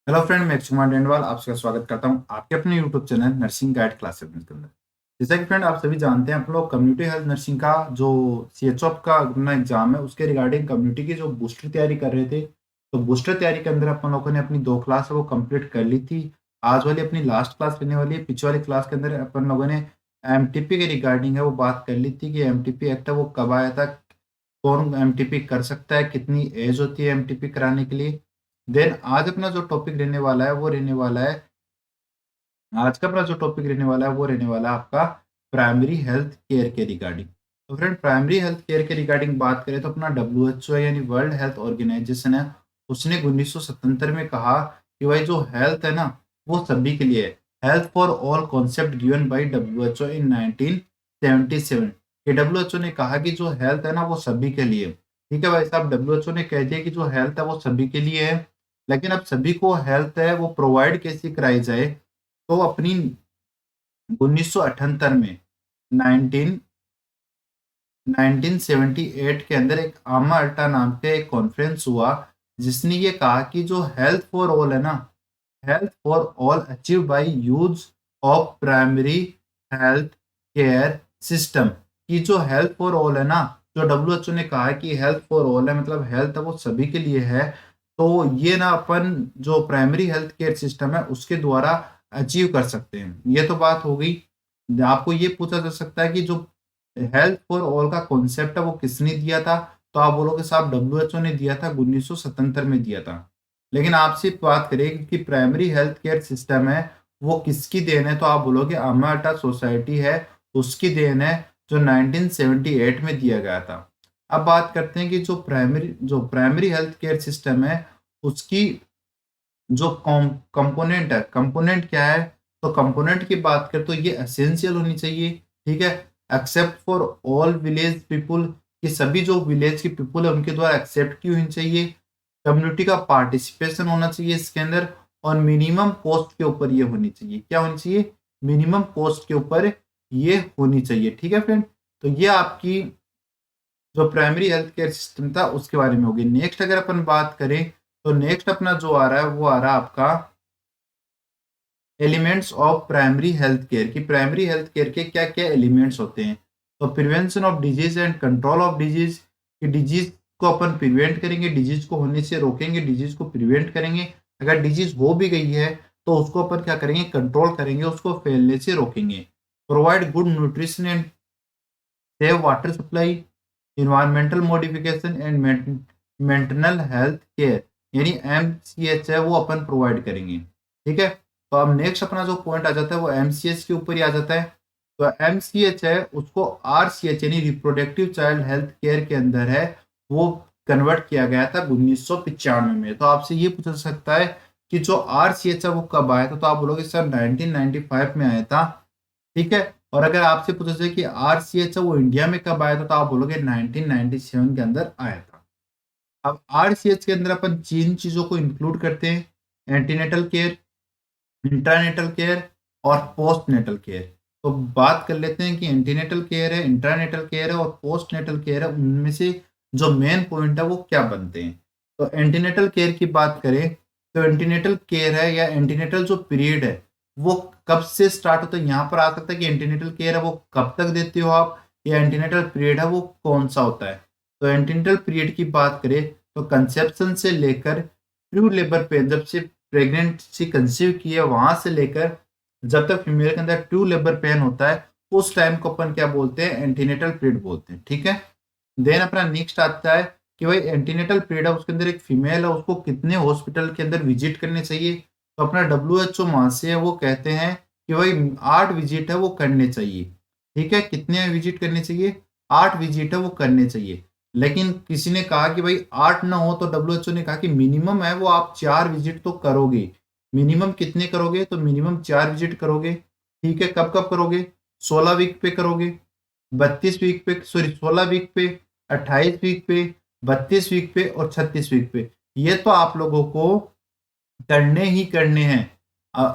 Hello friend, मैं कुमार डेंडवाल आपका स्वागत करता हूं आपके अपने YouTube channel nursing guide classes के अंदर। जैसा कि फ्रेंड आप सभी जानते हैं, हम लोग कम्युनिटी हेल्थ नर्सिंग का जो सीएचओप का अपना एग्जाम है उसके रिगार्डिंग कम्युनिटी की जो बूस्टर तैयारी कर रहे थे। तो बूस्टर तैयारी के अंदर अपन लोगों ने अपनी 2 क्लास है वो कंप्लीट कर ली थी। आज वाली अपनी लास्ट क्लास रहने वाली है। पिछले वाली क्लास के अंदर अपन लोगों ने एमटीपी के रिगार्डिंग है वो बात कर ली थी कि एमटीपी एक्ट है वो कब आया था, कौन एमटीपी कर सकता है, कितनी एज होती है एमटीपी कराने के लिए। देन आज अपना जो टॉपिक रहने वाला है वो रहने वाला है, आज का अपना जो टॉपिक रहने वाला है वो रहने वाला है आपका प्राइमरी हेल्थ केयर के रिगार्डिंग। तो फ्रेंड, प्राइमरी हेल्थ केयर के रिगार्डिंग बात करें तो अपना डब्ल्यूएचओ यानी वर्ल्ड हेल्थ ऑर्गेनाइजेशन है, उसने 1977 में कहा कि भाई जो हेल्थ है ना वो सभी के लिए है। Health for all concept given by WHO in 1977। कि डब्ल्यूएचओ ने कहा कि जो हेल्थ है ना वो सभी के लिए है। ठीक है भाई साहब, डब्ल्यूएचओ ने कह दिया कि जो हेल्थ है वो सभी के लिए है। लेकिन अब सभी को हेल्थ है वो प्रोवाइड कैसे कराई जाए, तो अपनी 1978 में 19 1978 के अंदर एक आमा अल्टा नाम का एक कॉन्फ्रेंस हुआ, जिसने ये कहा कि जो हेल्थ फॉर ऑल है ना, health for all achieve by use of primary health care system. की जो हेल्थ फॉर ऑल है ना, जो डब्ल्यूएचओ ने कहा है कि हेल्थ फॉर ऑल है मतलब हेल्थ है वो सभी के लिए है। तो ये ना अपन जो प्राइमरी हेल्थ केयर सिस्टम है उसके द्वारा अचीव कर सकते हैं। ये तो बात हो गई। आपको ये पूछा जा सकता है कि जो हेल्थ फॉर ऑल का कॉन्सेप्ट है वो किसने दिया था, तो आप बोलोगे साहब डब्ल्यूएचओ ने दिया था, 1977 में दिया था। लेकिन आपसे बात करें कि प्राइमरी हेल्थ केयर सिस्टम है वो किसकी देन है, तो आप बोलोगे अमाटा सोसाइटी है, उसकी देन है, जो 1978 में दिया गया था। अब बात करते हैं कि जो प्राइमरी हेल्थ केयर सिस्टम है उसकी जो कंपोनेंट है, कंपोनेंट क्या है, तो कंपोनेंट की बात करें तो ये एसेंशियल होनी चाहिए। ठीक है, except for all village people, कि सभी जो विलेज के पीपुल है उनके द्वारा एक्सेप्ट की होनी चाहिए। कम्युनिटी का पार्टिसिपेशन होना चाहिए इसके अंदर, और मिनिमम कॉस्ट के ऊपर ये होनी चाहिए। क्या होनी चाहिए? मिनिमम कॉस्ट के ऊपर ये होनी चाहिए। ठीक है फ्रेंड, तो ये आपकी जो प्राइमरी हेल्थ केयर सिस्टम था उसके बारे में होगी। नेक्स्ट अगर अपन बात करें तो नेक्स्ट अपना जो आ रहा है वो आ रहा है आपका elements of primary health care. की प्राइमरी हेल्थ केयर के क्या क्या एलिमेंट्स होते हैं, तो prevention of disease and control of disease. कि डिजीज को अपन प्रिवेंट करेंगे, डिजीज को होने से रोकेंगे, डिजीज को प्रिवेंट करेंगे। अगर डिजीज हो भी गई है तो उसको अपन क्या करेंगे, कंट्रोल करेंगे, उसको फैलने से रोकेंगे। Provide good nutrition and safe water supply, environmental modification and maternal health care, यानी एमसीएच है वो अपन प्रोवाइड करेंगे। ठीक है, तो अब नेक्स्ट अपना जो पॉइंट आ जाता है वो एमसीएच के ऊपर ही आ जाता है। तो एमसीएच है उसको आरसीएच यानी रिप्रोडक्टिव चाइल्ड हेल्थ केयर के अंदर है वो कन्वर्ट किया गया था 1995 में। तो आपसे ये पूछा जा सकता है कि जो आरसीएच है वो कब आया था, तो आप बोलोगे सर 1995 में आया था। ठीक है, और अगर आपसे पूछा जाए कि आरसीएच है वो इंडिया में कब आया था, तो आप बोलोगे 1997 के अंदर आया था। अब आरसीएच के अंदर अपन 3 चीजों को इंक्लूड करते हैं, एंटीनेटल केयर, इंट्रानेटल केयर और पोस्ट नेटल केयर। तो बात कर लेते हैं कि एंटीनेटल केयर है, इंट्रानेटल केयर है और पोस्ट नेटल केयर है, उनमें से जो मेन पॉइंट है वो क्या बनते हैं। तो एंटीनेटल केयर की बात करें तो एंटीनेटल केयर है या एंटीनेटल जो पीरियड है वो कब से स्टार्ट होता है। यहाँ पर आ सकता है कि एंटीनेटल केयर है वो कब तक देते हो आप, या एंटीनेटल पीरियड है वो कौन सा होता है। तो एंटीनेटल पीरियड की बात करें तो कंसेप्शन से लेकर ट्रू लेबर पेन, जब से प्रेग्नेंसी कंसीव की है वहां से लेकर जब तक फीमेल के अंदर ट्रू लेबर पेन होता है उस टाइम को अपन क्या बोलते हैं, एंटीनेटल पीरियड बोलते हैं। ठीक है, देन अपना नेक्स्ट आता है कि भाई एंटीनेटल पीरियड है उसके अंदर एक फीमेल है उसको कितने हॉस्पिटल के अंदर विजिट करने चाहिए। तो अपना डब्ल्यूएचओ वहां से है वो कहते हैं कि भाई 8 विजिट है वो करने चाहिए। ठीक है, कितने विजिट करने चाहिए, 8 विजिट है वो करने चाहिए। लेकिन किसी ने कहा कि भाई 8 ना हो, तो डब्ल्यूएचओ ने कहा कि मिनिमम है वो आप 4 विजिट तो करोगे। मिनिमम कितने करोगे, तो मिनिमम 4 विजिट करोगे। ठीक है, कब कब करोगे, 16 वीक पे करोगे, 32 वीक पे, सॉरी 16 वीक पे, 28 वीक पे, 32 वीक पे और 36 वीक पे। ये तो आप लोगों को करने ही करने हैं।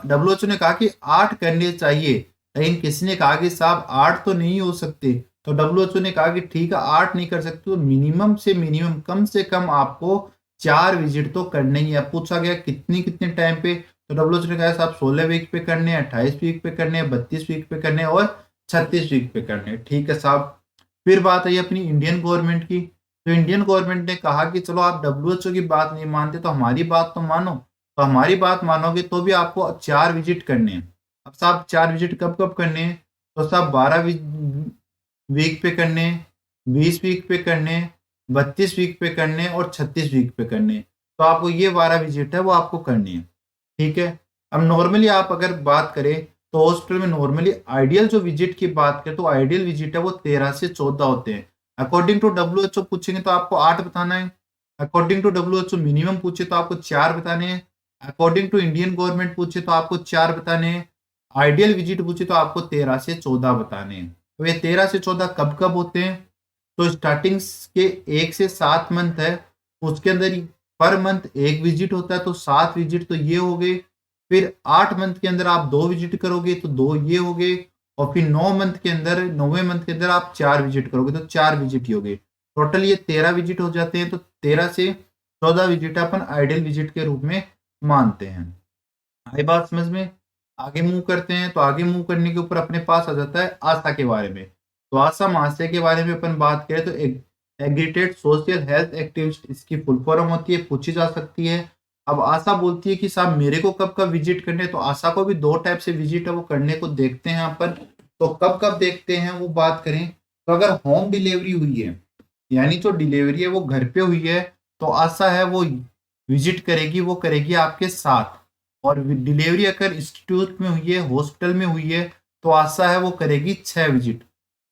डब्ल्यूएचओ ने कहा कि 8 करने चाहिए, लेकिन किसी ने कहा कि साहब 8 तो नहीं हो सकते। तो डब्ल्यूएचओ ने कहा कि ठीक है 8 नहीं कर सकते, तो मिनिमम से मिनिमम कम से कम आपको 4 विजिट तो करने ही है। पूछा गया कितने टाइम पे, तो डब्ल्यूएचओ ने कहा साहब 16 वीक पे करने हैं, 28 वीक पे करने हैं, 32 वीक पे करने हैं और 36 वीक पे करने हैं। ठीक है साहब। फिर बात आई अपनी इंडियन गवर्नमेंट की। तो इंडियन गवर्नमेंट ने कहा कि चलो आप डब्ल्यूएचओ की बात नहीं मानते तो हमारी बात तो मानो। तो हमारी बात मानोगे तो भी आपको 4 विजिट करने हैं। अब साहब 4 विजिट कब कब करने हैं? तो साहब 12 वीक पे करने, 20 वीक पे करने, 32 वीक पे करने और 36 वीक पे करने। तो आपको ये 12 विजिट है वो आपको करनी है। ठीक है। अब नॉर्मली आप अगर बात करें तो हॉस्पिटल में नॉर्मली आइडियल जो विजिट की बात करें तो आइडियल विजिट है वो 13 से 14 होते हैं। अकॉर्डिंग टू डब्ल्यूएचओ पूछेंगे तो आपको 8 बताना है। अकॉर्डिंग टू डब्ल्यूएचओ मिनिमम पूछे तो आपको 4 बताने हैं। अकॉर्डिंग टू इंडियन गवर्नमेंट पूछे तो आपको 4 बताने हैं। आइडियल विजिट पूछे तो आपको 13 से 14 बताने हैं। तो ये 13 से 14 कब कब होते हैं? तो स्टार्टिंग के 1 से 7 मंथ है, उसके अंदर पर मंथ 1 विजिट होता है, तो 7 विजिट तो ये हो गए। फिर 8 मंथ के अंदर आप 2 विजिट करोगे तो 2 ये हो गए। और फिर 9 मंथ के अंदर 9वें मंथ के अंदर आप 4 विजिट करोगे तो 4 विजिट ही हो गए। टोटल ये 13 विजिट हो जाते हैं। तो 13 से 14 विजिट अपन आइडियल विजिट के रूप में मानते हैं। आई बात समझ में? आगे मूव करते हैं। तो आगे मूव करने के ऊपर अपने पास आ जाता है आशा के बारे में। तो आशा महाशय के बारे में अपन बात करें तो एग्रीगेटेड सोशल हेल्थ एक्टिविस्ट इसकी फुल फॉर्म होती है, पूछी जा सकती है। अब आशा बोलती है कि साहब मेरे को कब कब विजिट करने, तो आशा को भी 2 टाइप से विजिट है वो करने को देखते हैं अपन। तो कब कब देखते हैं वो बात करें तो अगर होम डिलीवरी हुई है, यानी जो डिलीवरी है वो घर पे हुई है, तो आशा है वो विजिट करेगी, वो करेगी आपके साथ। और डिलीवरी अगर इंस्टीट्यूट में हुई है, हॉस्पिटल में हुई है, तो आशा है वो करेगी 6 विजिट।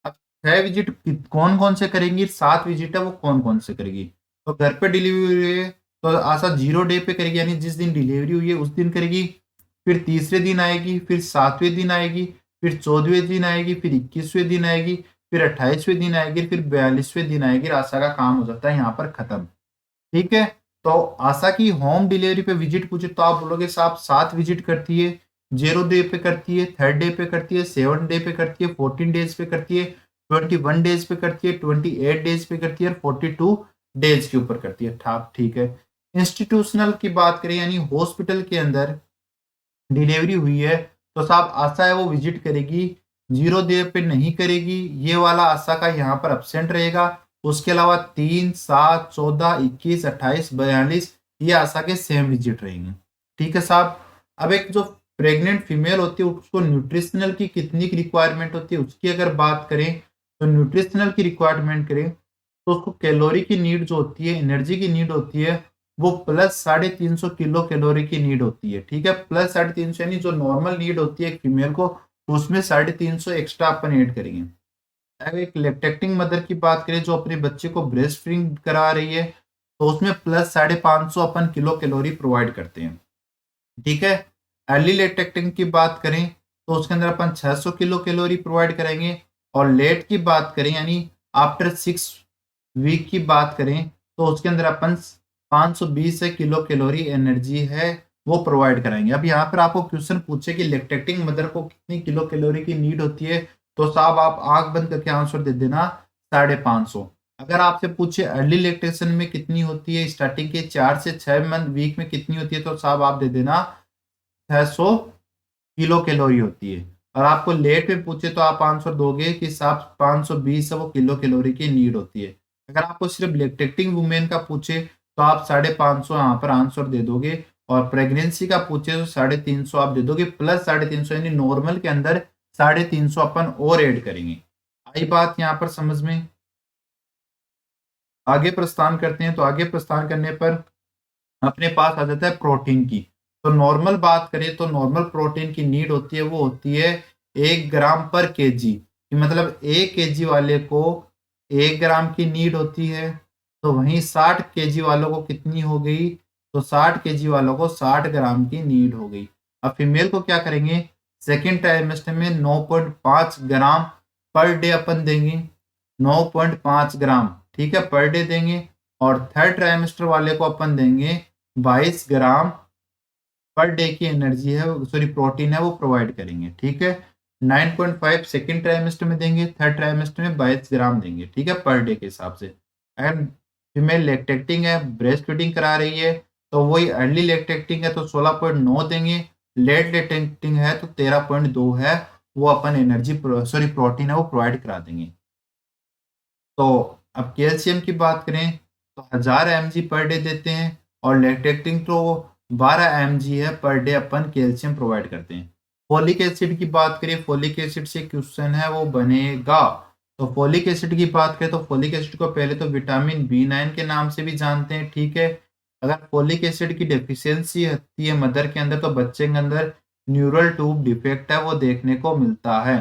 अब 6 विजिट कौन कौन से करेंगी? 7 विजिट है वो कौन कौन से करेगी? तो घर पे डिलीवरी हुई है तो आशा 0 डे पे करेगी, यानी जिस दिन डिलीवरी हुई है उस दिन करेगी। फिर तीसरे दिन आएगी, फिर 7वें दिन आएगी, फिर 14वें दिन आएगी, फिर 21वें दिन आएगी, फिर 28वें दिन आएगी, फिर 42वें दिन आएगी। आशा का काम हो जाता है यहाँ पर खत्म। ठीक है। तो आशा की होम डिलीवरी पे विजिट पूछे तो आप बोलोगे साहब 7 विजिट करती है, 0 डे पे करती है, 3rd डे पे करती है, 7 डे पे करती है, 14 डेज पे करती है, 21 डेज पे करती है, 28 डेज पे करती है और 42 डेज के ऊपर करती है। ठीक है। इंस्टीट्यूशनल की बात करें यानी हॉस्पिटल के अंदर डिलीवरी हुई है तो साहब आशा है वो विजिट करेगी, 0 डे पे नहीं करेगी। ये वाला आशा का यहाँ पर एब्सेंट रहेगा। उसके अलावा 3, 7, 14, 21, 28, 42 ये आशा के सेम विजिट रहेंगे। ठीक है साहब। अब एक जो प्रेग्नेंट फीमेल होती है उसको न्यूट्रिशनल की कितनी रिक्वायरमेंट होती है उसकी अगर बात करें तो न्यूट्रिशनल की रिक्वायरमेंट करें तो उसको कैलोरी की नीड जो होती है, एनर्जी की नीड होती है, वो प्लस 350 किलो कैलोरी की नीड होती है। ठीक है। प्लस 350 यानी जो नॉर्मल नीड होती है एक फीमेल को, उसमें 350 एक्स्ट्रा अपन ऐड करेंगे। अगर एक लैक्टेटिंग मदर की बात करें जो अपने बच्चे को ब्रेस्ट फीडिंग करा रही है तो उसमें प्लस 550 अपन किलो कैलोरी प्रोवाइड करते हैं। ठीक है। अर्ली लैक्टेटिंग की बात करें तो उसके अंदर अपन 600 किलो कैलोरी प्रोवाइड करेंगे। और लेट की बात करें यानी आफ्टर 6 वीक की बात करें तो उसके अंदर अपन 520 किलो कैलोरी एनर्जी है वो प्रोवाइड कराएंगे। अब यहाँ पर आपको क्वेश्चन पूछे कि लैक्टेटिंग मदर को कितनी किलो कैलोरी की नीड होती है, तो साहब आप आंख बंद करके आंसर दे देना 550। अगर आपसे पूछे अर्ली लैक्टेशन में कितनी होती है, स्टार्टिंग के 4 से 6 मंथ वीक में कितनी होती है, तो साहब आप दे देना 600 किलो कैलोरी होती है। और आपको लेट में पूछे तो आप आंसर दोगे कि साहब 520 है वो किलो कैलोरी की नीड होती है। अगर आपको सिर्फ लैक्टेटिंग वुमेन का पूछे तो आप 550 यहाँ पर आंसर दे दोगे। और प्रेगनेंसी का पूछे तो 350 आप दे दोगे, प्लस 350 यानी नॉर्मल के अंदर 350 अपन और ऐड करेंगे। आई बात यहाँ पर समझ में? आगे प्रस्थान करते हैं। तो आगे प्रस्थान करने पर अपने पास आ जाता है प्रोटीन की। तो नॉर्मल बात करें तो नॉर्मल प्रोटीन की नीड होती है वो होती है 1 ग्राम पर केजी। मतलब 1 केजी वाले को 1 ग्राम की नीड होती है। तो वहीं 60 केजी वालों को कितनी हो गई? तो 60 केजी वालों को 60 ग्राम की नीड हो गई। अब फीमेल को क्या करेंगे? सेकेंड ट्राइमेस्टर में 9.5 ग्राम पर डे अपन देंगे, 9.5 ग्राम। ठीक है, पर डे देंगे। और थर्ड ट्राइमेस्टर वाले को अपन देंगे 22 ग्राम पर डे की एनर्जी है, सॉरी प्रोटीन है वो प्रोवाइड करेंगे। ठीक है। 9.5 सेकेंड ट्राइमेस्टर में देंगे, थर्ड ट्राइमेस्टर में 22 ग्राम देंगे। ठीक है, पर डे के हिसाब से। एंड फीमेल लैक्टेटिंग है, ब्रेस्ट फीडिंग करा रही है, तो वही अर्ली लैक्टेटिंग है तो 16.9 देंगे, लेट लैक्टेटिंग है तो 13.2 है, वो अपन एनर्जी प्रोटीन है वो प्रोवाइड करा देंगे। तो अब कैल्शियम की बात करें तो 1000 mg पर डे देते हैं, और लैक्टेटिंग तो 12 mg है पर डे अपन कैल्शियम प्रोवाइड करते हैं। फोलिक एसिड की बात करें, फोलिक एसिड से क्वेश्चन है वो बनेगा। तो फोलिक एसिड की बात करें तो फोलिक एसिड को पहले तो विटामिन B9 के नाम से भी जानते हैं, ठीक है। अगर फोलिक एसिड की डेफिशिएंसी होती है मदर के अंदर तो बच्चे के अंदर न्यूरल ट्यूब डिफेक्ट है वो देखने को मिलता है।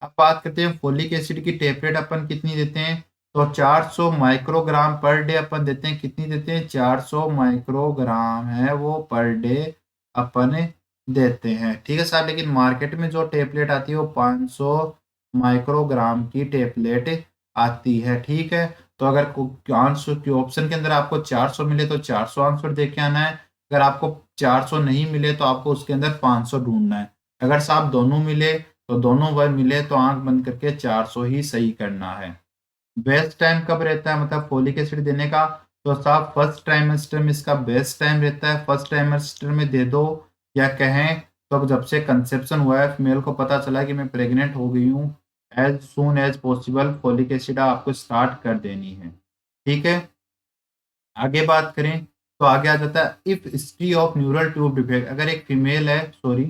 अब बात करते हैं फोलिक एसिड की टेबलेट अपन कितनी देते हैं, तो 400 माइक्रोग्राम पर डे अपन देते हैं। कितनी देते हैं, 400 माइक्रोग्राम है वो पर डे अपन देते हैं, ठीक है साहब। लेकिन मार्केट में जो टेबलेट आती है वो 500 माइक्रोग्राम की टेबलेट आती है, ठीक है। तो अगर आंसर के ऑप्शन के अंदर आपको 400 मिले तो 400 आंसर दे के आना है, अगर आपको 400 नहीं मिले तो आपको उसके अंदर 500 ढूंढना है। अगर साहब दोनों मिले तो दोनों बार मिले तो आंख बंद करके 400 ही सही करना है। बेस्ट टाइम कब रहता है मतलब फोलिक एसिड देने का, तो साहब फर्स्ट ट्राइमेस्टर में इसका बेस्ट टाइम रहता है, फर्स्ट ट्राइमेस्टर में दे दो, या कहें तो जब से कंसेप्शन हुआ है फीमेल को पता चला कि मैं प्रेग्नेंट हो गई हूँ, as soon as possible folic acid आपको स्टार्ट कर देनी है, ठीक है। आगे बात करें तो आगे आ जाता है if history of neural tube defect. अगर एक फीमेल है, सॉरी,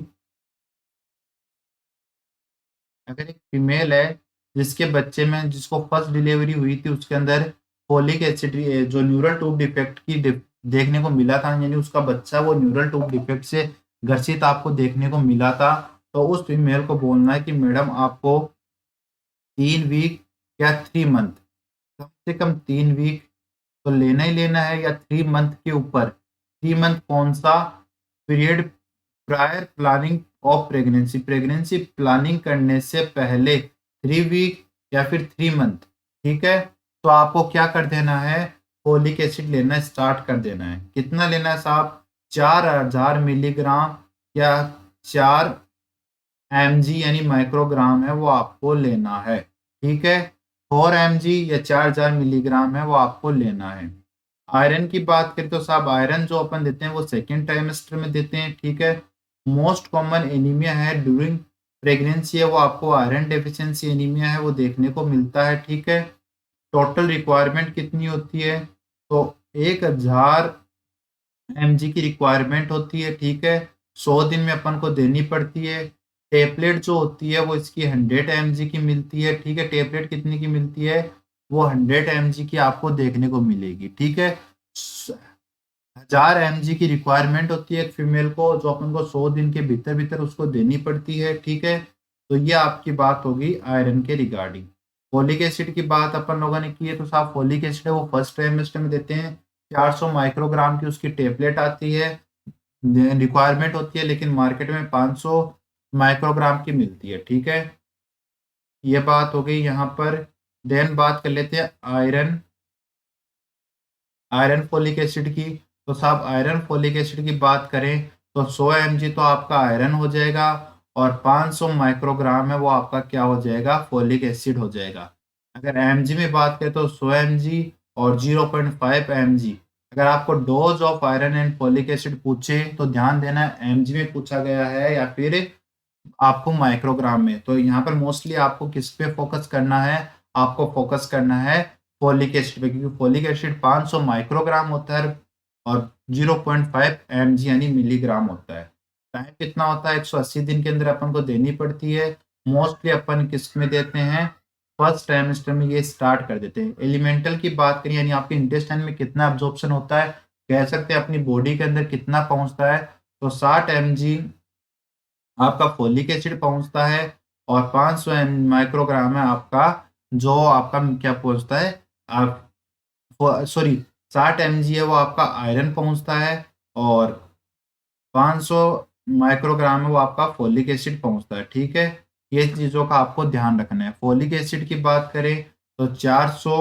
अगर एक फीमेल है जिसके बच्चे में जिसको फर्स्ट डिलीवरी हुई थी उसके अंदर फोलिक एसिड जो न्यूरल ट्यूब डिफेक्ट की देखने को मिला था, यानी उसका बच्चा वो न्यूरल ट्यूब डिफेक्ट से ग्रसित आपको देखने को मिला था, तो उस फीमेल को बोलना है कि मैडम आपको 3 वीक या 3 मंथ, कम से कम 3 वीक तो लेना ही लेना है, या 3 मंथ के ऊपर, 3 मंथ कौन सा period prior planning of pregnancy, pregnancy planning करने से पहले 3 वीक या फिर 3 मंथ, ठीक है। तो आपको क्या कर देना है, फोलिक एसिड लेना स्टार्ट कर देना है। कितना लेना है साहब, 4000 मिलीग्राम या 4 mg यानी माइक्रोग्राम है वो आपको लेना है, ठीक है। 4 mg या 4000 मिलीग्राम है वो आपको लेना है। आयरन की बात करें तो साहब आयरन जो अपन देते हैं वो सेकेंड ट्राइमेस्टर में देते हैं, ठीक है। मोस्ट कॉमन एनीमिया है ड्यूरिंग प्रेगनेंसी है वो आपको आयरन डेफिशिएंसी एनीमिया है वो देखने को मिलता है, ठीक है। टोटल रिक्वायरमेंट कितनी होती है, तो 1000 mg की रिक्वायरमेंट होती है, ठीक है। 100 दिन में अपन को देनी पड़ती है। टेबलेट जो होती है वो इसकी 100 mg की मिलती है, ठीक है। टेबलेट कितने की मिलती है, वो 100 mg की आपको देखने को मिलेगी, ठीक है। 1000 mg की रिक्वायरमेंट होती है एक फीमेल को, जो अपन को 100 दिन के भीतर भीतर उसको देनी पड़ती है, ठीक है। तो ये आपकी बात होगी आयरन के रिगार्डिंग। फोलिक एसिड की बात अपन लोगों ने की है, तो साहब फोलिक एसिड है वो फर्स्ट ट्राइमेस्टर में देते हैं। 400 माइक्रोग्राम की उसकी टेबलेट आती है, रिक्वायरमेंट होती है, लेकिन मार्केट में 500 माइक्रोग्राम की मिलती है, ठीक है। ये बात हो गई यहाँ पर। देन बात कर लेते हैं आयरन, आयरन फोलिक एसिड की। तो साहब आयरन फोलिक एसिड की बात करें तो 100 mg तो आपका आयरन हो जाएगा, और 500 माइक्रोग्राम है वो आपका क्या हो जाएगा, फोलिक एसिड हो जाएगा। अगर mg में बात करें तो 100 mg और 0.5 mg। अगर आपको dose of iron and folic acid पूछे तो ध्यान देना mg में पूछा गया है या फिर आपको माइक्रोग्राम में। तो यहाँ पर मोस्टली आपको किस पे फोकस करना है, आपको फोकस करना है फोलिक एसिड पे, क्योंकि फोलिक एसिड 500 माइक्रोग्राम होता है और 0.5 mg यानी मिलीग्राम होता है। टाइम कितना होता है, 180 दिन के अंदर अपन को देनी पड़ती है। मोस्टली अपन किस में देते हैं, फर्स्ट ट्राइमेस्टर में ये स्टार्ट कर देते हैं। एलिमेंटल की बात करें यानी आपके इंटेस्टाइन में कितना एब्जॉर्प्शन होता है, कह सकते हैं अपनी बॉडी के अंदर कितना पहुंचता है, तो 60 mg आपका फोलिक एसिड पहुंचता है, और 500 माइक्रोग्राम है आपका जो आपका क्या पहुंचता है, आप सॉरी 60 mg है वो आपका आयरन पहुंचता है, और 500 माइक्रोग्राम है वो आपका फोलिक एसिड पहुंचता है, ठीक है। ये चीज़ों का आपको ध्यान रखना है। फोलिक एसिड की बात करें तो 400,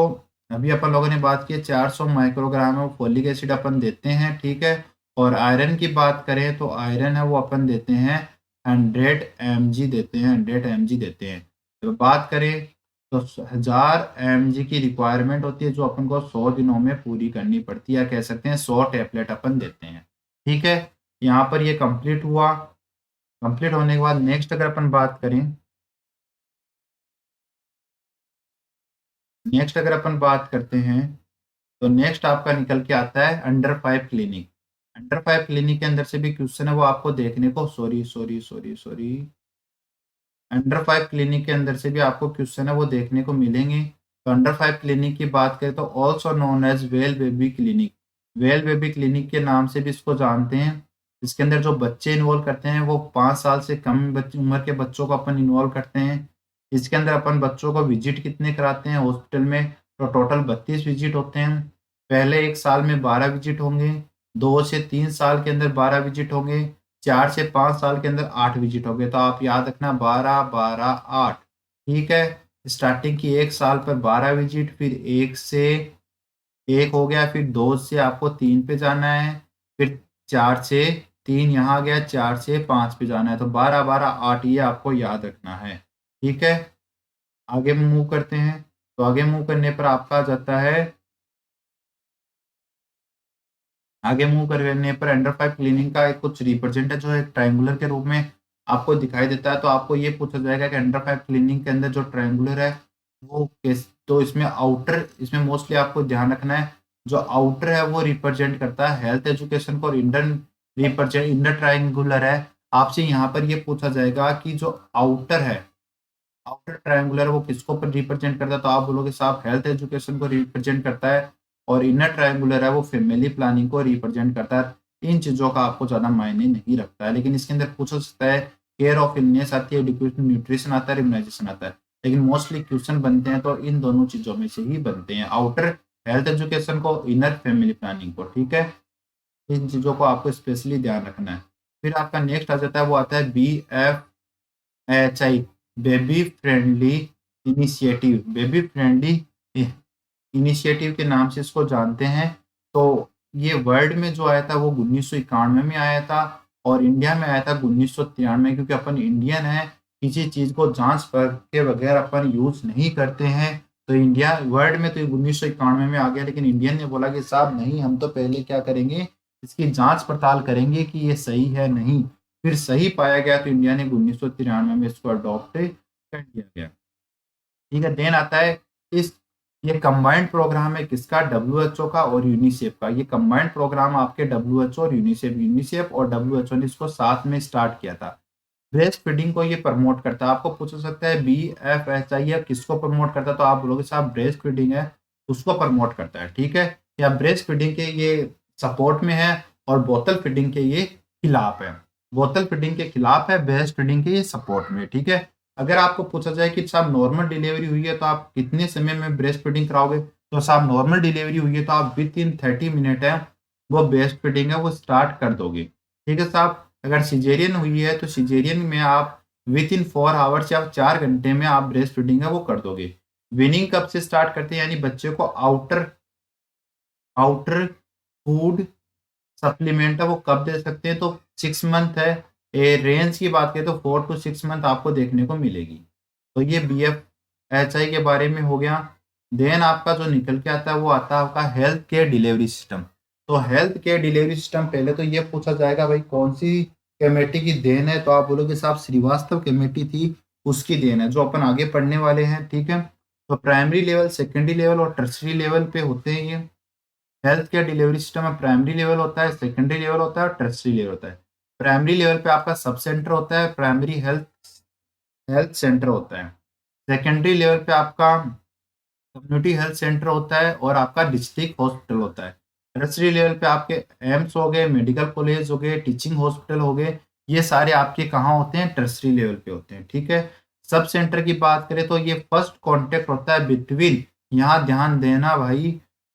अभी अपन लोगों ने बात की 400 माइक्रोग्राम है वो फोलिक एसिड अपन देते हैं, ठीक है। और आयरन की बात करें तो आयरन है वो अपन देते हैं 100 mg देते हैं, 100 mg देते हैं। तो बात करें तो 1000 mg की रिक्वायरमेंट होती है, जो अपन को 100 दिनों में पूरी करनी पड़ती है, या कह सकते हैं 100 टैबलेट अपन देते हैं। ठीक है, यहाँ पर ये कंप्लीट हुआ। कंप्लीट होने के बाद नेक्स्ट अगर अपन बात करें, नेक्स्ट अगर अपन बात करते हैं, तो नेक्स्ट आपका निकल के आता है अंडर 5 क्लिनिक। अंडर 5 क्लिनिक के अंदर से भी क्वेश्चन है, वो आपको देखने को, sorry sorry sorry sorry, under 5 clinic के अंदर से भी आपको क्वेश्चन है वो देखने को मिलेंगे। तो अंडर 5 क्लिनिक की बात करें तो also known as well baby clinic, well baby clinic के नाम से भी इसको जानते हैं। इसके अंदर जो बच्चे इन्वॉल्व करते हैं वो 5 साल से कम उम्र के बच्चों को अपन इन्वॉल्व करते हैं। इसके अंदर अपन बच्चों को विजिट कितने कराते हैं हॉस्पिटल में, तो टोटल 32 विजिट होते हैं। पहले 1 साल में 12 विजिट होंगे, 2 से 3 साल के अंदर 12 विजिट होंगे, 4 से 5 साल के अंदर 8 विजिट हो गए। तो आप याद रखना 12 12 8। ठीक है, स्टार्टिंग की 1 साल पर 12 विजिट, फिर 1 हो गया, फिर 2 से आपको 3 पे जाना है, फिर 4 से 3 यहाँ आ गया, 4 से 5 पे जाना है। तो 12 12 8 ये आपको याद रखना है। ठीक है, आगे मूव करते हैं। तो आगे मूव करने पर आपका आ जाता है, आगे मूव करने पर अंडर 5 क्लीनिंग का एक कुछ रिप्रेजेंट है, जो एक ट्रायंगुलर के रूप में आपको दिखाई देता है। तो आपको ये पूछा जाएगा कि अंडर 5 क्लीनिंग के अंदर जो ट्रायंगुलर है वो किस, तो इसमें आउटर, इसमें मोस्टली आपको ध्यान रखना है, जो आउटर है वो रिप्रेजेंट करता है हेल्थ एजुकेशन को, और इंडर ट्रायंगुलर है। आपसे यहाँ पर ये पूछा जाएगा कि जो आउटर है, आउटर ट्रायंगुलर वो किसको रिप्रेजेंट करता है, तो आप बोलोगे साहब हेल्थ एजुकेशन को रिप्रेजेंट करता है। और इनर ट्रायंगुलर है वो फैमिली प्लानिंग को रिप्रेजेंट करता है। इन चीज़ों का आपको ज़्यादा मायने नहीं रखता है, लेकिन इसके अंदर पूछा सकता है, केयर ऑफ इलनेस आती है, एडुकेशन न्यूट्रिशन आता है, इम्यूनाइजेशन आता है। लेकिन मोस्टली क्वेश्चन बनते हैं तो इन दोनों चीज़ों में से ही बनते हैं, आउटर हेल्थ एजुकेशन को, इनर फैमिली प्लानिंग को। ठीक है, इन चीज़ों को आपको स्पेशली ध्यान रखना है। फिर आपका नेक्स्ट आ जाता है, वो आता है BFHI, baby friendly initiative. Baby friendly initiative के नाम से इसको जानते हैं। तो ये वर्ल्ड में जो आया था वो 1991 में आया था, और इंडिया में आया था 1993, क्योंकि अपन इंडियन है, किसी चीज़ को जांच परख के बगैर अपन यूज नहीं करते हैं। तो इंडिया वर्ल्ड में तो 1991 में आ गया, लेकिन इंडियन ने बोला कि साहब नहीं, हम तो पहले क्या करेंगे, इसकी जांच पड़ताल करेंगे कि ये सही है नहीं। फिर सही पाया गया तो इंडिया ने 1993 में इसको अडॉप्ट कर लिया गया। ठीक है, देन आता है इस, ये कंबाइंड प्रोग्राम है किसका, डब्ल्यूएचओ का और यूनिसेफ का। ये कंबाइंड प्रोग्राम आपके डब्ल्यूएचओ और यूनिसेफ और डब्ल्यूएचओ ने इसको साथ में स्टार्ट किया था। ब्रेस्ट फीडिंग को ये प्रमोट करता है। आपको पूछ सकता है BFHI या किसको प्रमोट करता है, तो आप बोलोगे साहब ब्रेस्ट फीडिंग है उसको प्रमोट करता है। ठीक है, या ब्रेस्ट फीडिंग के ये सपोर्ट में है, और बोतल फीडिंग के ये खिलाफ है। बोतल फीडिंग के खिलाफ है, ब्रेस्ट फीडिंग के ये सपोर्ट में। ठीक है, अगर आपको पूछा जाए कि साहब नॉर्मल डिलीवरी हुई है तो आप कितने समय में ब्रेस्ट फीडिंग कराओगे, तो साहब नॉर्मल डिलीवरी हुई है तो आप विद इन 30 मिनट है वो ब्रेस्ट फीडिंग है वो स्टार्ट कर दोगे। ठीक है साहब, अगर सिजेरियन हुई है तो सिजेरियन में आप विद इन 4 आवर्स या 4 घंटे में आप ब्रेस्ट फीडिंग है वो कर दोगे। वीनिंग कब से स्टार्ट करते हैं, यानी बच्चे को आउटर आउटर फूड सप्लीमेंट है वो कब दे सकते हैं, तो 6 मंथ है। ए रेंज की बात करें तो 4 to 6 मंथ आपको देखने को मिलेगी। तो ये BFHI के बारे में हो गया। देन आपका जो निकल के आता है वो आता है आपका हेल्थ केयर डिलीवरी सिस्टम। तो हेल्थ केयर डिलीवरी सिस्टम, पहले तो ये पूछा जाएगा भाई कौन सी कमेटी की देन है, तो आप बोलोगे साहब श्रीवास्तव कमेटी थी, उसकी देन है, जो अपन आगे पढ़ने वाले हैं। ठीक है, तो प्राइमरी लेवल, सेकेंडरी लेवल और टर्सरी लेवल पे होते हैं ये। हेल्थ केयर डिलीवरी सिस्टम में प्राइमरी लेवल होता है, सेकेंडरी लेवल होता है और टर्सरी लेवल होता है। प्राइमरी लेवल पे आपका सब सेंटर होता है, प्राइमरी हेल्थ हेल्थ सेंटर होता है। सेकेंडरी लेवल पे आपका कम्युनिटी हेल्थ सेंटर होता है और आपका डिस्ट्रिक्ट हॉस्पिटल होता है। टर्सरी लेवल पे आपके एम्स हो गए, मेडिकल कॉलेज हो गए, टीचिंग हॉस्पिटल हो गए, ये सारे आपके कहाँ होते हैं, टर्सरी लेवल पे होते हैं। ठीक है, सब सेंटर की बात करें तो ये फर्स्ट कॉन्टेक्ट होता है बिटवीन, यहाँ ध्यान देना भाई,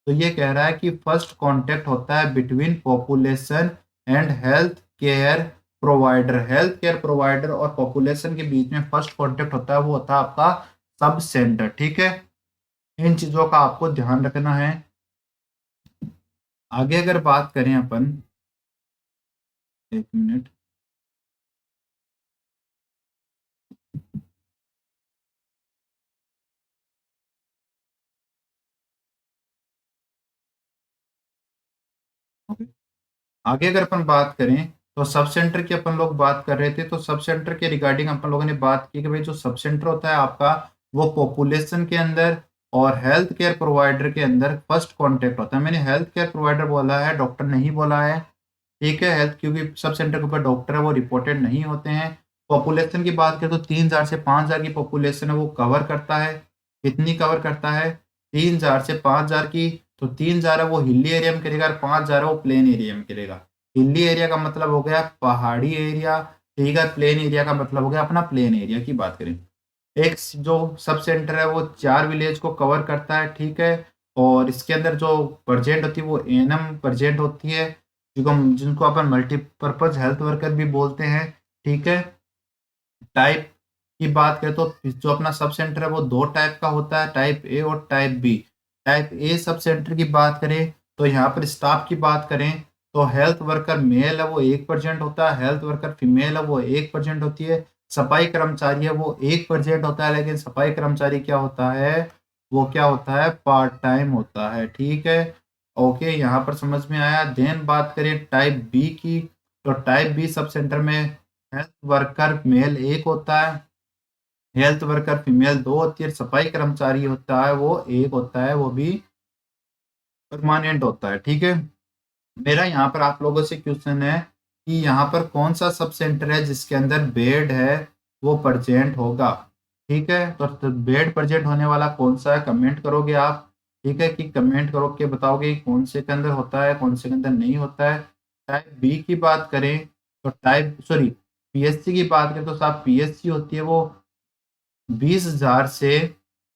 तो ये कह रहा है कि फर्स्ट कॉन्टेक्ट होता है between population and health care provider और पॉपुलेशन के बीच में फर्स्ट कॉन्टेक्ट होता है, वो होता है आपका सब सेंटर। ठीक है, इन चीजों का आपको ध्यान रखना है। आगे अगर बात करें अपन, 1 मिनट, ओके। आगे अगर अपन बात करें तो सब सेंटर की अपन लोग बात कर रहे थे, तो सब सेंटर के रिगार्डिंग अपन लोगों ने बात की कि भाई जो सब सेंटर होता है आपका, वो पॉपुलेशन के अंदर और हेल्थ केयर प्रोवाइडर के अंदर फर्स्ट कांटेक्ट होता है। मैंने हेल्थ केयर प्रोवाइडर बोला है, डॉक्टर नहीं बोला है। ठीक है, हेल्थ क्योंकि सब सेंटर के ऊपर डॉक्टर है वो रिपोर्टेड नहीं होते हैं। पॉपुलेशन की बात करें तो 3000 से 5000 की पॉपुलेशन है वो कवर करता है। कितनी कवर करता है? 3000 से 5000 की। तो 3000 है वो हिली एरिया में करेगा और 5000 है वो प्लेन एरिया में करेगा। हिली एरिया का मतलब हो गया पहाड़ी एरिया, ठीक है। प्लेन एरिया का मतलब हो गया अपना प्लेन एरिया की बात करें। एक जो सब सेंटर है वो 4 विलेज को कवर करता है, ठीक है। और इसके अंदर जो प्रेजेंट होती है वो एएनएम प्रेजेंट होती है, जिनको अपन मल्टीपर्पज हेल्थ वर्कर भी बोलते हैं, ठीक है। टाइप की बात करें तो जो अपना सब सेंटर है वो 2 टाइप का होता है, टाइप ए और type B. Type A sub centre की बात करें तो यहाँ पर स्टाफ की बात करें तो हेल्थ वर्कर मेल है वो 1% होता है, हेल्थ वर्कर फीमेल है वो 1% होती है, सफाई कर्मचारी है वो 1% होता है। लेकिन सफाई कर्मचारी क्या होता है? वो क्या होता है? पार्ट टाइम होता है, ठीक है। ओके, यहाँ पर समझ में आया। देन बात करें टाइप बी की, तो टाइप बी सब सेंटर में हेल्थ वर्कर मेल 1 होता है, हेल्थ वर्कर फीमेल 2 होती है, सफाई कर्मचारी होता है वो 1 होता है, वो भी परमानेंट होता है, ठीक है। मेरा यहाँ पर आप लोगों से क्वेश्चन है कि यहाँ पर कौन सा सब सेंटर है जिसके अंदर बेड है वो प्रेजेंट होगा, ठीक है। तो बेड प्रेजेंट होने वाला कौन सा है, कमेंट करोगे आप, ठीक है। कि कमेंट करो के बताओगे कि कौन से के अंदर होता है, कौन से के अंदर नहीं होता है। टाइप बी की बात करें तो टाइप सॉरी पीएससी की बात करें तो साहब पीएससी होती है वो 20,000 से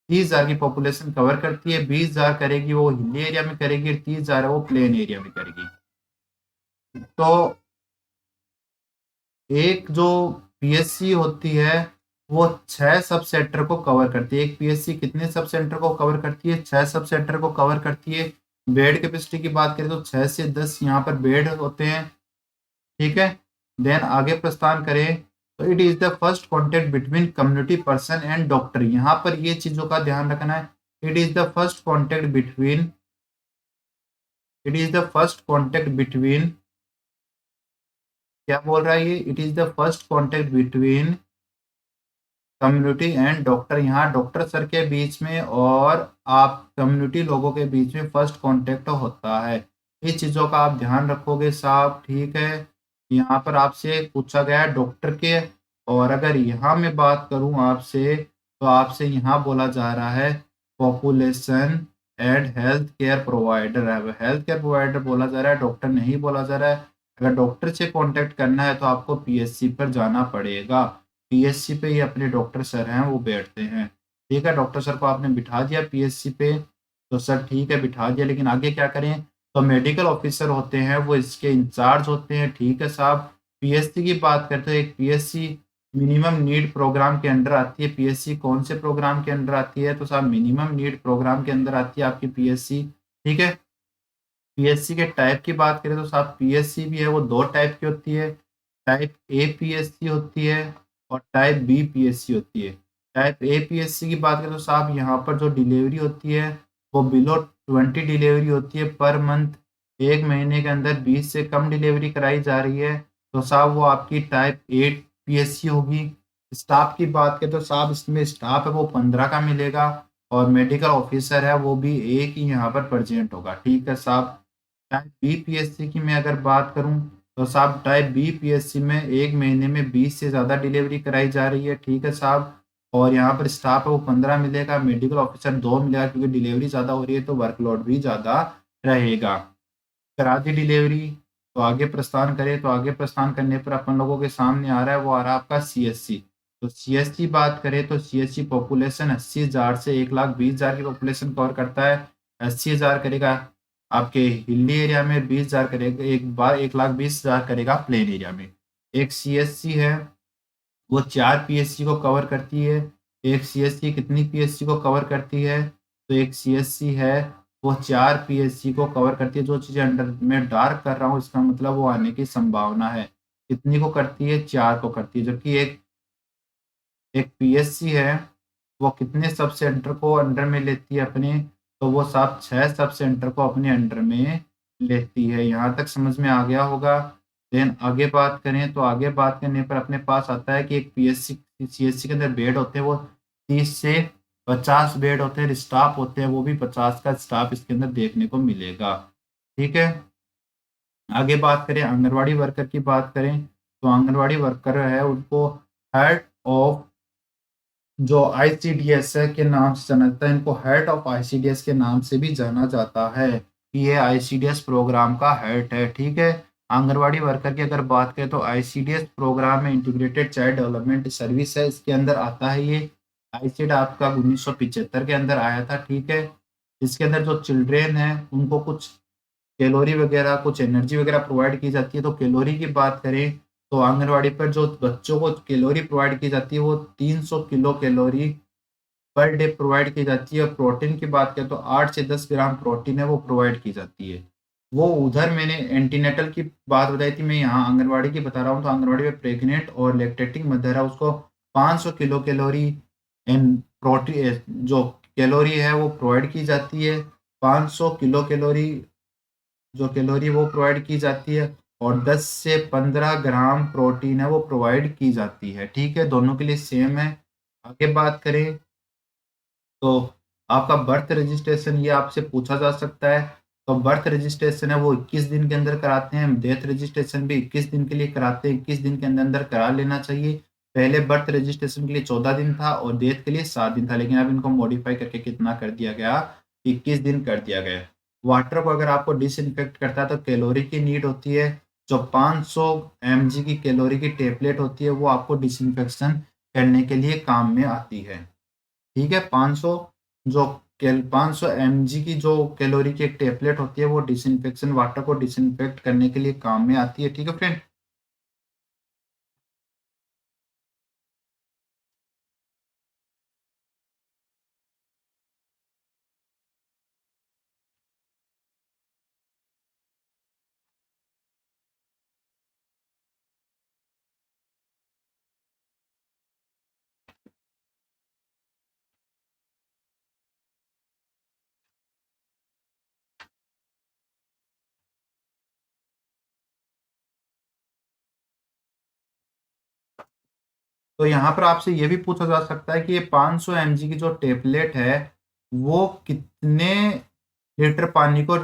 30,000 की पॉपुलेशन कवर करती है। 20,000 करेगी वो हिली एरिया में करेगी, 30,000 है वो प्लेन एरिया में करेगी। तो एक जो पीएससी होती है वो 6 सब सेंटर को कवर करती है। एक पीएससी कितने सब सेंटर को कवर करती है? 6 सब सेंटर को कवर करती है। बेड कैपेसिटी की बात करें तो 6 से 10 यहाँ पर बेड होते हैं, ठीक है। देन आगे प्रस्थान करें तो it is the first contact between community person and doctor. यहाँ पर ये चीजों का ध्यान रखना है। It is the first contact between it is the first contact between क्या बोल रहा है ये? It is the first contact between community and doctor. यहाँ डॉक्टर सर के बीच में और आप कम्युनिटी लोगों के बीच में फर्स्ट कांटेक्ट होता है। इस चीज़ों का आप ध्यान रखोगे साहब, ठीक है। यहाँ पर आपसे पूछा गया है डॉक्टर के, और अगर यहाँ मैं बात करूँ आपसे तो आपसे यहाँ बोला जा रहा है population and health care provider है। हेल्थ केयर प्रोवाइडर बोला जा रहा है, डॉक्टर नहीं बोला जा रहा है। अगर डॉक्टर से कांटेक्ट करना है तो आपको पीएससी पर जाना पड़ेगा। पीएससी पे ही अपने डॉक्टर सर हैं वो बैठते हैं, ठीक है। डॉक्टर सर को आपने बिठा दिया पीएससी पे तो सर ठीक है बिठा दिया, लेकिन आगे क्या करें? तो मेडिकल ऑफिसर होते हैं वो इसके इंचार्ज होते हैं, ठीक है साहब। पीएससी की बात करते हैं, एक पीएससी मिनिमम नीड प्रोग्राम के अंडर आती है। पीएससी कौन से प्रोग्राम के अंदर आती है? तो साहब मिनिमम नीड प्रोग्राम के अंदर आती है आपकी पीएससी, ठीक है। पीएससी के टाइप की बात करें तो साहब पीएससी भी है वो 2 टाइप की होती है। टाइप ए पीएससी होती है और टाइप बी पीएससी होती है। टाइप ए पीएससी की बात करें तो साहब यहाँ पर जो डिलीवरी होती है वो बिलो 20 डिलीवरी होती है पर मंथ। 1 महीने के अंदर 20 से कम डिलीवरी कराई जा रही है तो साहब वो आपकी टाइप ए पीएससी होगी। स्टाफ की बात करें तो साहब इसमें स्टाफ है वो 15 का मिलेगा और मेडिकल ऑफिसर है वो भी एक ही यहाँ पर प्रेजेंट होगा, ठीक है साहब। टाइप बी पीएससी की मैं अगर बात करूं तो साहब टाइप बी पीएससी में 1 महीने में 20 से ज़्यादा डिलीवरी कराई जा रही है, ठीक है साहब। और यहाँ पर स्टाफ है वो 15 मिलेगा, मेडिकल ऑफिसर 2 मिलेगा, क्योंकि डिलीवरी ज़्यादा हो रही है तो वर्कलोड भी ज़्यादा रहेगा। करा दी डिलीवरी तो आगे प्रस्थान करें, तो आगे प्रस्थान करने पर अपन लोगों के सामने आ रहा है वो आ रहा है आपका सीएससी। तो सीएससी बात करें तो सीएससी पॉपुलेशन 80,000 से 1,20,000 की पॉपुलेशन कवर करता है। 80,000 करेगा आपके हिली एरिया में, 20,000 करेगा, एक बार 1,20,000 करेगा प्लेन एरिया में। एक सीएससी है वो 4 पीएससी को कवर करती है। एक सीएससी कितनी पीएससी को कवर करती है? तो एक सीएससी है वो 4 पीएससी को कवर करती है। जो चीज़ें अंडर मैं डार्क कर रहा हूँ इसका मतलब वो आने की संभावना है। कितनी को करती है? 4 को करती है। जबकि एक एक पीएससी है वो कितने सब सेंटर को अंडर में लेती है अपने? तो वो सब 6 सब सेंटर को अपने अंडर में लेती है। यहाँ तक समझ में आ गया होगा। देन आगे बात करें तो आगे बात करने पर अपने पास आता है कि एक पीएससी सीएससी के अंदर बेड होते हैं वो 30 से 50 बेड होते हैं, स्टाफ होते हैं वो भी 50 का स्टाफ इसके अंदर देखने को मिलेगा। ठीक है। आगे बात करें आंगनवाड़ी वर्कर की बात करें तो आंगनवाड़ी वर्कर है उनको हेड ऑफ जो आईसीडीएस है के नाम से जाना जाता है, इनको हेड ऑफ आईसीडीएस के नाम से भी जाना जाता है कि ये आईसीडीएस प्रोग्राम का हेड है। ठीक है। आंगनवाड़ी वर्कर की अगर बात करें तो आईसीडीएस प्रोग्राम में इंटीग्रेटेड चाइल्ड डेवलपमेंट सर्विस है, इसके अंदर आता है ये। आईसीडी आपका 1975 के अंदर आया था। ठीक है। इसके अंदर जो चिल्ड्रेन है उनको कुछ कैलोरी वगैरह कुछ एनर्जी वगैरह प्रोवाइड की जाती है। तो कैलोरी की बात करें तो आंगनवाड़ी पर जो बच्चों को कैलोरी प्रोवाइड की जाती है वो 300 kilo calorie per day provide की जाती है। और प्रोटीन की बात करें तो 8 से 10 ग्राम प्रोटीन है वो प्रोवाइड की जाती है। वो उधर मैंने एंटीनेटल की बात बताई थी, मैं यहाँ आंगनवाड़ी की बता रहा हूँ। तो आंगनवाड़ी में प्रेग्नेंट और लैक्टेटिंग मदर है उसको 500 किलो कैलोरी एंड प्रोटीन जो कैलोरी है वो प्रोवाइड की जाती है। 500 किलो कैलोरी जो कैलोरी वो प्रोवाइड की जाती है और 10 से 15 ग्राम प्रोटीन है वो प्रोवाइड की जाती है। ठीक है। दोनों के लिए सेम है। आगे बात करें तो आपका बर्थ रजिस्ट्रेशन ये आपसे पूछा जा सकता है। तो बर्थ रजिस्ट्रेशन है वो 21 दिन के अंदर कराते हैं। डेथ रजिस्ट्रेशन भी 21 दिन के लिए कराते हैं, 21 दिन के अंदर अंदर करा लेना चाहिए। पहले बर्थ रजिस्ट्रेशन के लिए 14 दिन था और डेथ के लिए 7 दिन था, लेकिन अब इनको मॉडिफाई करके कितना कर दिया गया, 21 दिन कर दिया गया। वाटर को अगर आपको डिसइंफेक्ट करता है तो कैलोरी की नीड होती है। जो 500 mg की कैलोरी की टेबलेट होती है वो आपको डिसइंफेक्शन करने के लिए काम में आती है। ठीक है। 500 जो 500 mg की जो कैलोरी की एक टेबलेट होती है वो डिसइंफेक्शन वाटर को डिसइंफेक्ट करने के लिए काम में आती है। ठीक है फ्रेंड। तो यहाँ पर आपसे ये भी पूछा जा सकता है कि ये 500 mg की जो टेबलेट है वो कितने लीटर पानी को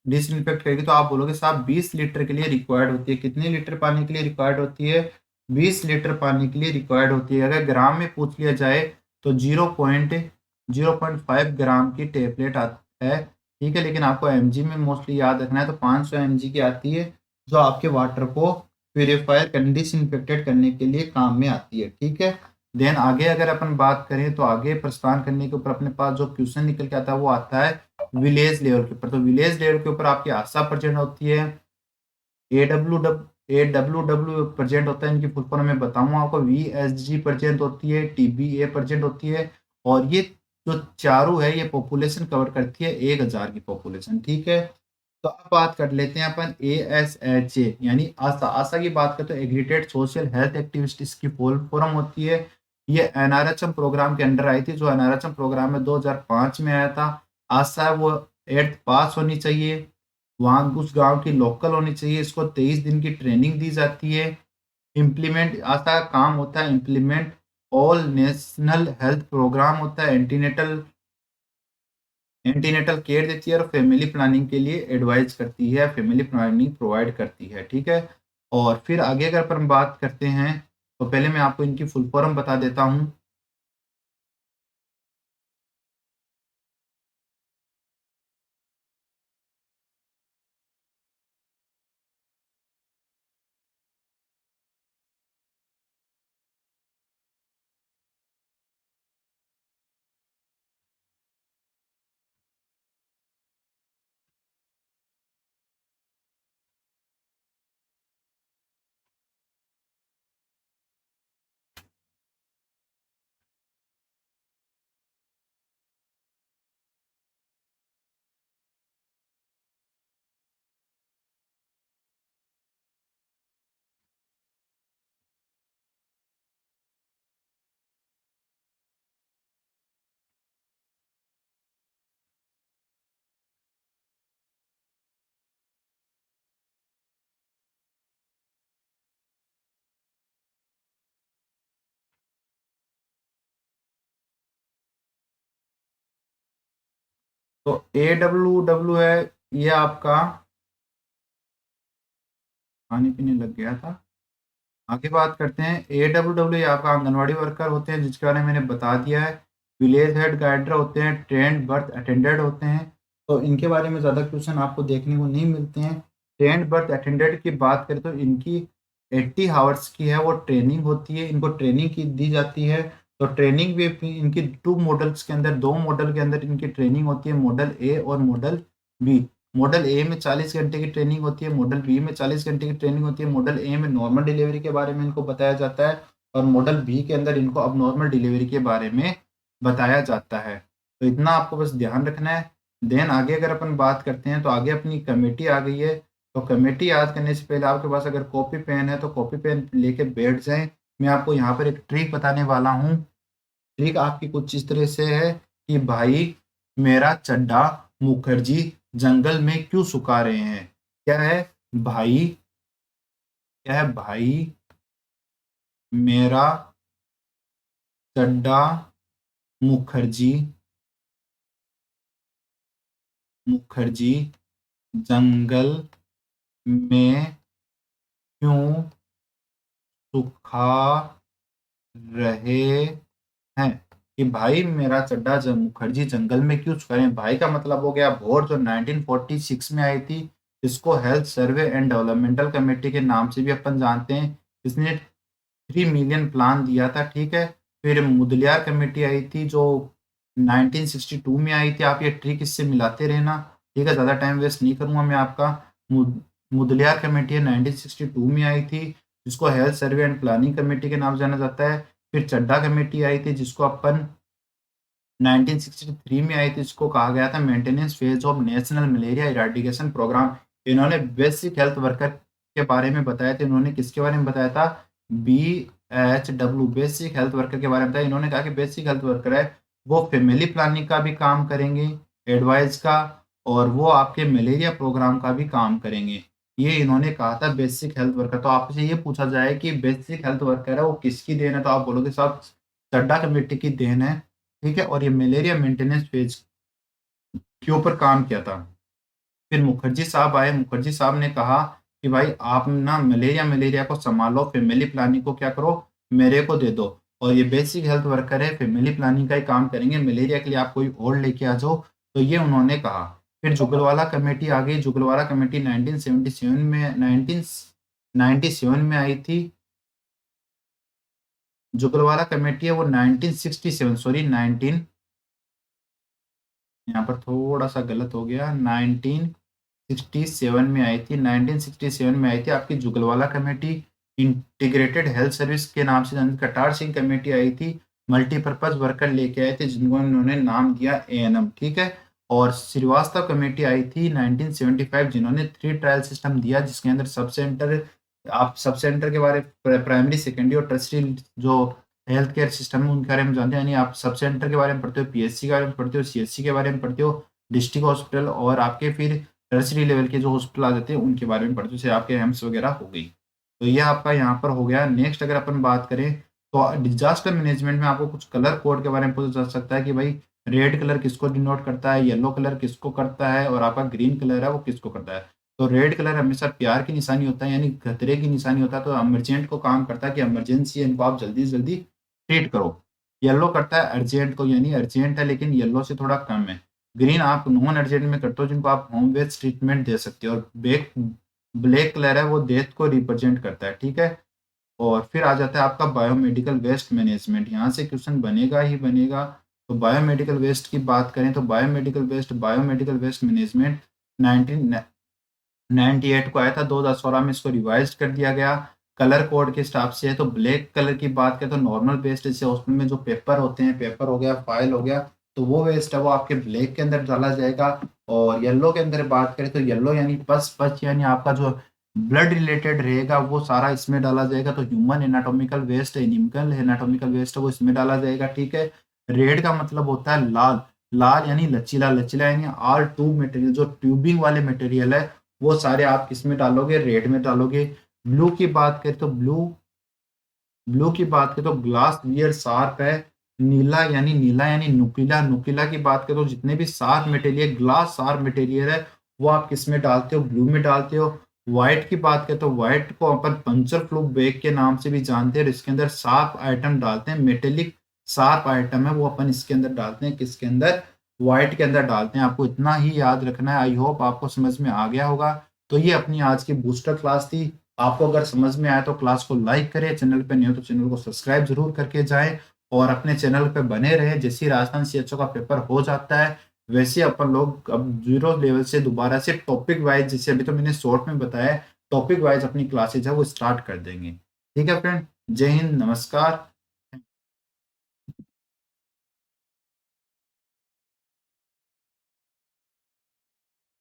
डिसइंफेक्ट करेगी। तो आप बोलोगे साहब 20 लीटर के लिए रिक्वायर्ड होती है। कितने लीटर पानी के लिए रिक्वायर्ड होती है? 20 लीटर पानी के लिए रिक्वायर्ड होती है। अगर ग्राम में पूछ लिया जाए तो 0.5 ग्राम की टेबलेट है। ठीक है। लेकिन आपको एमजी में मोस्टली याद रखना है। तो 500 mg की आती है जो आपके वाटर को प्यूरिफायर डिसइंफेक्टेड करने के लिए काम में आती है। ठीक है। देन आगे अगर अपन बात करें तो आगे प्रस्थान करने के ऊपर अपने पास जो क्वेश्चन निकल के आता है वो आता है विलेज लेवल के ऊपर। तो विलेज लेवल के ऊपर आपकी आशा प्रेजेंट होती है। ए डब्ल्यू डब्ल्यू प्रेजेंट होता है, इनकी फुल फॉर्म मैं बताऊंगा आपको। वीएसजी प्रेजेंट होती है, टीबीए प्रेजेंट होती है। और ये जो चारों है ये पॉपुलेशन कवर करती है 1000 की पॉपुलेशन। ठीक है। तो अब बात कर लेते हैं अपन ASHA यानी आशा। आशा की बात करते हैं एग्रीगेटेड सोशल हेल्थ एक्टिविस्ट, इसकी फुल फॉर्म होती है। ये एनआरएचएम प्रोग्राम के अंडर आई थी। जो एनआरएचएम प्रोग्राम में 2005 में आया था। आशा है वो 8th पास होनी चाहिए, वहाँ उस गांव की लोकल होनी चाहिए। इसको 23 दिन की ट्रेनिंग दी जाती है। इम्प्लीमेंट आशा का काम होता है implement all national health program होता है। एंटीनेटल केयर देती है और फैमिली प्लानिंग के लिए एडवाइस करती है, फैमिली प्लानिंग प्रोवाइड करती है। ठीक है। और फिर आगे अगर अपन बात करते हैं तो पहले मैं आपको इनकी फुल फॉर्म बता देता हूँ। तो AWW है, ये आपका खाने पीने लग गया था। आगे बात करते हैं, AWW आपका आंगनवाड़ी वर्कर होते हैं, जिसके बारे में मैंने बता दिया है। विलेज हेड गाइडर होते हैं, ट्रेंड बर्थ अटेंडेंट होते हैं। तो इनके बारे में ज़्यादा क्वेश्चन आपको देखने को नहीं मिलते हैं। ट्रेंड बर्थ अटेंडेंट की बात करें तो इनकी 80 हावर्स की है वो ट्रेनिंग होती है, इनको ट्रेनिंग की दी जाती है। तो ट्रेनिंग भी इनकी 2 मॉडल्स के अंदर, 2 मॉडल के अंदर इनकी ट्रेनिंग होती है, मॉडल ए और मॉडल बी। मॉडल ए में 40 घंटे की ट्रेनिंग होती है, मॉडल बी में 40 घंटे की ट्रेनिंग होती है। मॉडल ए में नॉर्मल डिलीवरी के बारे में इनको बताया जाता है और मॉडल बी के अंदर इनको अब नॉर्मल डिलीवरी के बारे में बताया जाता है। तो इतना आपको बस ध्यान रखना है। देन आगे अगर अपन बात करते हैं तो आगे अपनी कमेटी आ गई है। तो कमेटी याद करने से पहले आपके पास अगर कॉपी पेन है तो कॉपी पेन लेके बैठ जाएं। मैं आपको यहाँ पर एक ट्रिक बताने वाला हूँ। ट्रिक आपकी कुछ इस तरह से है कि भाई मेरा चड्डा मुखर्जी जंगल में क्यों सुखा रहे हैं। क्या है भाई, क्या है भाई मेरा चड्डा मुखर्जी मुखर्जी जंगल में क्यों सुखा रहे हैं। कि भाई मेरा चड्डा मुखर्जी जंगल में क्यों सुखा रहे हैं। भाई का मतलब हो गया वोट, जो 1946 में आई थी। इसको health survey and developmental committee के नाम से भी अपन जानते हैं। इसने 3 मिलियन प्लान दिया था, ठीक है। फिर मुदलियार कमेटी आई थी जो 1962 में आई थी। आप ये ट्रिक इससे मिलाते रहना, ठीक है। ज़्यादा टाइम वेस्ट नहीं करूंगा मैं आपका। मुदलियार कमेटी 1962 में आई थी, जिसको health survey and planning committee के नाम से जाना जाता है। फिर चड्डा कमेटी आई थी, जिसको अपन 1963 में आई थी, जिसको कहा गया था maintenance phase of national malaria eradication program. इन्होंने बेसिक हेल्थ वर्कर के बारे में बताया था। इन्होंने किसके बारे में बताया था, BHW, बेसिक हेल्थ वर्कर के बारे में बताया। इन्होंने कहा कि बेसिक हेल्थ वर्कर है वो फैमिली प्लानिंग का भी काम करेंगे, एडवाइस का, और वो आपके मलेरिया प्रोग्राम का भी काम करेंगे। ये इन्होंने कहा था बेसिक हेल्थ वर्कर। तो आपसे ये पूछा जाए कि बेसिक हेल्थ वर्कर है वो किसकी देन है, तो आप बोलोगे साहब चड्डा कमेटी की देन है, ठीक है। और ये मलेरिया मेंटेनेंस फेज के ऊपर काम किया था। फिर मुखर्जी साहब आए। मुखर्जी साहब ने कहा कि भाई आप ना मलेरिया मलेरिया को संभालो, फैमिली प्लानिंग को क्या करो, मेरे को दे दो। और ये बेसिक हेल्थ वर्कर है, फैमिली प्लानिंग का ही काम करेंगे, मलेरिया के लिए आप कोई और लेके आ जाओ। तो ये उन्होंने कहा। फिर जुगलवाला कमेटी आ गई। जुगलवाला कमेटी 1997 में आई थी। जुगलवाला कमेटी है वो 1967, सॉरी 19, यहाँ पर थोड़ा सा गलत हो गया, 1967 में आई थी। 1967 में आई थी आपकी जुगलवाला कमेटी। इंटीग्रेटेड हेल्थ सर्विस के नाम से कटार सिंह कमेटी आई थी। मल्टीपर्पज वर्कर लेके आए थे, जिनको इन्होंने नाम दिया ANM, ठीक है। और श्रीवास्तव कमेटी आई थी 1975, जिन्होंने 3 ट्रायल सिस्टम दिया, जिसके अंदर सब सेंटर, आप सब सेंटर के बारे, प्राइमरी सेकेंडरी और टर्सरी जो हेल्थ केयर सिस्टम है उनके बारे में जानते हैं। यानी आप सब सेंटर के बारे में पढ़ते हो, PSC के बारे में पढ़ते हो, CSC के बारे में पढ़ते हो, डिस्ट्रिक्ट हॉस्पिटल, और आपके फिर टर्सरी लेवल के जो हॉस्पिटल आ जाते हैं उनके बारे में पढ़ते हो, जैसे आपके एम्स वगैरह हो गई। तो ये आपका यहाँ पर हो गया। नेक्स्ट अगर अपन बात करें तो डिजास्टर मैनेजमेंट में आपको कुछ कलर कोड के बारे में पूछा जा सकता है कि भाई रेड कलर किसको डिनोट करता है, येलो कलर किसको करता है, और आपका ग्रीन कलर है वो किसको करता है। तो रेड कलर हमेशा प्यार की निशानी होता है, यानी खतरे की निशानी होता है। तो इमरजेंट को काम करता है कि इमरजेंसी है, इनको आप जल्दी से जल्दी ट्रीट करो। येलो करता है अर्जेंट को, यानी अर्जेंट है लेकिन येलो से थोड़ा कम है। ग्रीन आप नॉन अर्जेंट में करते हो, जिनको आप होम बेस्ड ट्रीटमेंट दे सकते हो। और ब्लैक कलर है वो डेथ को रिप्रेजेंट करता है, ठीक है। और फिर आ जाता है आपका बायोमेडिकल वेस्ट मैनेजमेंट। यहाँ से क्वेश्चन बनेगा ही बनेगा। तो बायोमेडिकल वेस्ट की बात करें तो बायोमेडिकल वेस्ट मैनेजमेंट 1998 को आया था। 2016 में इसको रिवाइज कर दिया गया। कलर कोड के हिसाब से है। तो ब्लैक कलर की बात करें तो नॉर्मल वेस्ट, जैसे हॉस्पिटल में जो पेपर होते हैं, पेपर हो गया, फाइल हो गया, तो वो वेस्ट है वो आपके ब्लैक के अंदर डाला जाएगा। और येलो के अंदर बात करें तो येलो यानी पस पच, यानी आपका जो ब्लड रिलेटेड रहेगा वो सारा इसमें डाला जाएगा। तो human anatomical waste, animal anatomical waste है वो इसमें डाला जाएगा, ठीक है। रेड का मतलब होता है लाल। लाल यानी लचीला, लचीला यानी आर ट्यूब मटेरियल, जो ट्यूबिंग वाले मटेरियल है वो सारे आप किसमें डालोगे, रेड में डालोगे। ब्लू की बात करें तो ब्लू की बात करें तो ग्लास वियर शार्प है, नीला यानी नुकीला, नुकीला की बात करें तो जितने भी sharp material, glass sharp material है, वो आप किसमें डालते हो? ब्लू में डालते हो। व्हाइट की बात करें तो व्हाइट को अपन पंचर फ्लूक बैग के नाम से भी जानते हैं और इसके अंदर शार्प आइटम डालते हैं, मेटेलिक शार्प आइटम है वो अपन इसके अंदर डालते हैं, किसके अंदर? व्हाइट के अंदर डालते हैं। आपको इतना ही याद रखना है। आई होप आपको समझ में आ गया होगा। तो ये अपनी आज की बूस्टर क्लास थी। आपको अगर समझ में आया तो क्लास को लाइक करें, चैनल पे नए हो तो चैनल को सब्सक्राइब ज़रूर करके जाएँ और अपने चैनल पे बने रहें। जैसे ही राजस्थान सीएचओ का पेपर हो जाता है, वैसे अपन लोग अब 0 लेवल से दोबारा से टॉपिक वाइज़, जैसे अभी तो मैंने शॉर्ट में बताया है, टॉपिक वाइज़ अपनी क्लासेज़ है वो स्टार्ट कर देंगे। ठीक है फ्रेंड? जय हिंद, नमस्कार।